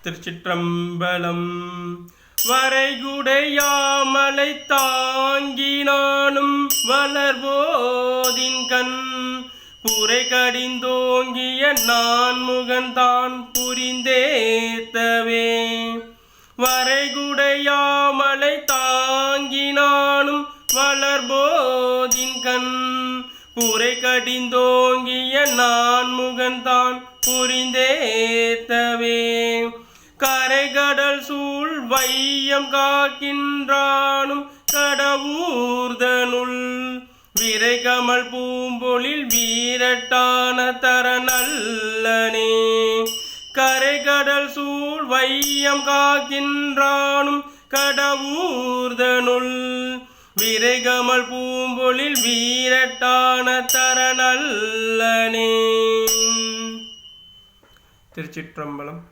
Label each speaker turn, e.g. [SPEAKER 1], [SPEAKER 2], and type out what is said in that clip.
[SPEAKER 1] திருச்சிற்றம்பலம். வரைகுடையாமலை தாங்கினானும் வளர்போதின் கண் புரை கடிந்தோங்கிய நான் முகந்தான் புரிந்தேத்தவே. வரைகுடையாமலை தாங்கினானும் வளர்போதின் கண் புரை கடிந்தோங்கிய நான் முகந்தான் புரிந்தேத்தவே. கரைகடல் சூழ் வையம் காக்கின்றானும் கடவுர்தனுள் விரைகமல் பூம்பொழில் வீரட்டான தரநல்லனே. கரைகடல் சூழ் வையம் காக்கின்றானும் கடவுர்தனுள் விரைகமல் பூம்பொழில் வீரட்டான தரநல்லனே. திருச்சிற்றம்பலம்.